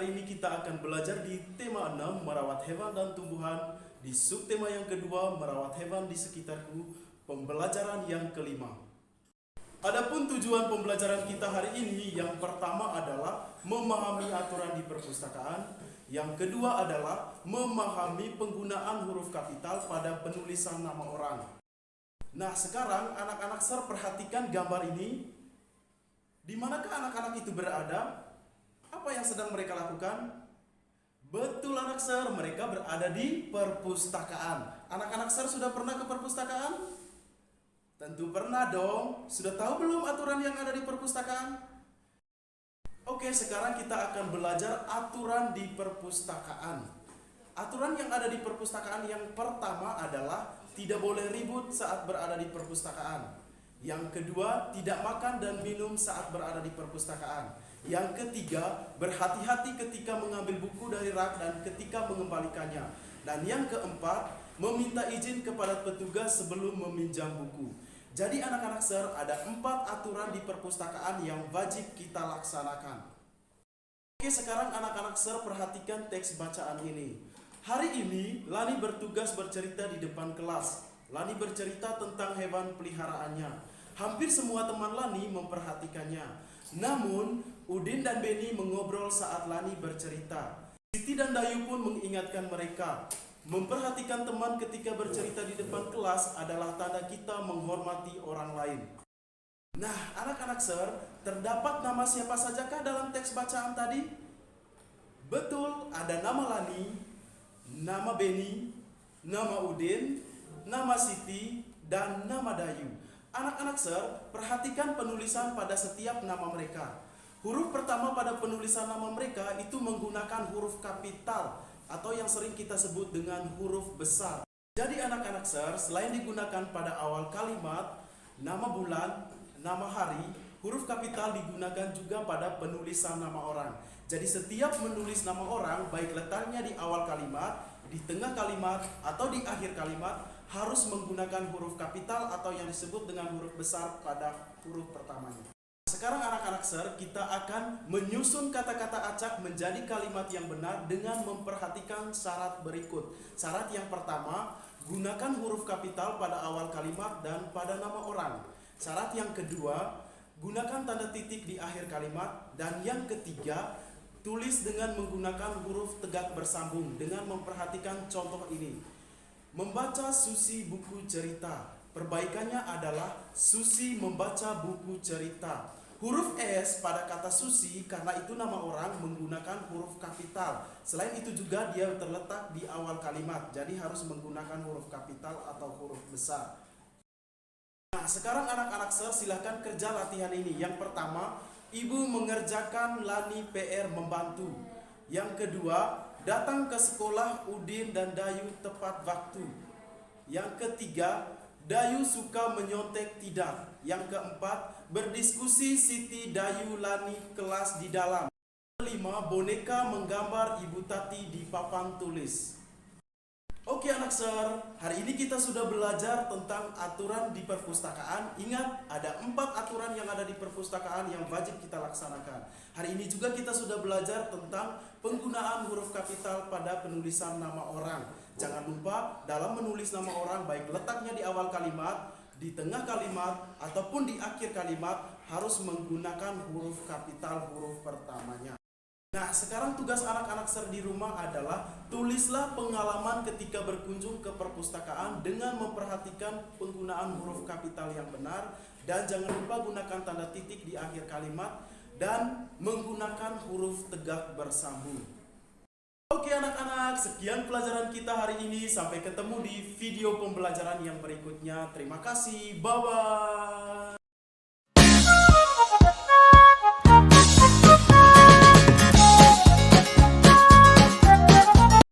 hari ini kita akan belajar di tema 6, merawat hewan dan tumbuhan. Di subtema yang kedua, merawat hewan di sekitarku, pembelajaran yang kelima. Adapun tujuan pembelajaran kita hari ini, yang pertama adalah memahami aturan di perpustakaan. Yang kedua adalah memahami penggunaan huruf kapital pada penulisan nama orang. Nah, sekarang anak-anak Sir perhatikan gambar ini. Di manakah anak-anak itu berada? Apa yang sedang mereka lakukan? Betul anak Sir, mereka berada di perpustakaan. Anak-anak Sir sudah pernah ke perpustakaan? Tentu pernah dong. Sudah tahu belum aturan yang ada di perpustakaan? Oke, sekarang kita akan belajar aturan di perpustakaan. Aturan yang ada di perpustakaan yang pertama adalah tidak boleh ribut saat berada di perpustakaan. Yang kedua, tidak makan dan minum saat berada di perpustakaan. Yang ketiga, berhati-hati ketika mengambil buku dari rak dan ketika mengembalikannya. Dan yang keempat, meminta izin kepada petugas sebelum meminjam buku. Jadi anak-anak Sir, ada 4 aturan di perpustakaan yang wajib kita laksanakan. Oke, sekarang anak-anak Sir perhatikan teks bacaan ini. Hari ini, Lani bertugas bercerita di depan kelas. Lani bercerita tentang hewan peliharaannya. Hampir semua teman Lani memperhatikannya. Namun, Udin dan Beni mengobrol saat Lani bercerita. Siti dan Dayu pun mengingatkan mereka. Memperhatikan teman ketika bercerita di depan kelas adalah tanda kita menghormati orang lain. Nah, anak-anak Sir, terdapat nama siapa sajakah dalam teks bacaan tadi? Betul, ada nama Lani, nama Beni, nama Udin, nama Siti, dan nama Dayu. Anak-anak Sir, perhatikan penulisan pada setiap nama mereka. Huruf pertama pada penulisan nama mereka itu menggunakan huruf kapital atau yang sering kita sebut dengan huruf besar. Jadi anak-anak Sir, selain digunakan pada awal kalimat, nama bulan, nama hari, huruf kapital digunakan juga pada penulisan nama orang. Jadi setiap menulis nama orang, baik letaknya di awal kalimat, di tengah kalimat, atau di akhir kalimat, harus menggunakan huruf kapital atau yang disebut dengan huruf besar pada huruf pertamanya. Sekarang anak-anak Sir, kita akan menyusun kata-kata acak menjadi kalimat yang benar dengan memperhatikan syarat berikut. Syarat yang pertama, gunakan huruf kapital pada awal kalimat dan pada nama orang. Syarat yang kedua, gunakan tanda titik di akhir kalimat. Dan yang ketiga, tulis dengan menggunakan huruf tegak bersambung dengan memperhatikan contoh ini. Membaca Susi buku cerita. Perbaikannya adalah Susi membaca buku cerita. Huruf S pada kata Susi karena itu nama orang menggunakan huruf kapital. Selain itu juga dia terletak di awal kalimat. Jadi harus menggunakan huruf kapital atau huruf besar. Nah, sekarang anak-anak Sir silahkan kerja latihan ini. Yang pertama, Ibu mengerjakan Lani PR membantu. Yang kedua, datang ke sekolah Udin dan Dayu tepat waktu. Yang ketiga, Dayu suka menyontek tidak. Yang keempat, berdiskusi Siti, Dayu, Lani kelas di dalam. Kelima, boneka menggambar Ibu Tati di papan tulis. Oke anak Sir, hari ini kita sudah belajar tentang aturan di perpustakaan. Ingat, ada 4 aturan yang ada di perpustakaan yang wajib kita laksanakan. Hari ini juga kita sudah belajar tentang penggunaan huruf kapital pada penulisan nama orang. Jangan lupa dalam menulis nama orang, baik letaknya di awal kalimat, di tengah kalimat, ataupun di akhir kalimat, harus menggunakan huruf kapital huruf pertamanya. Nah, sekarang tugas anak-anak Sir di rumah adalah tulislah pengalaman ketika berkunjung ke perpustakaan dengan memperhatikan penggunaan huruf kapital yang benar dan jangan lupa gunakan tanda titik di akhir kalimat dan menggunakan huruf tegak bersambung. Oke anak-anak, sekian pelajaran kita hari ini. Sampai ketemu di video pembelajaran yang berikutnya. Terima kasih, bye-bye.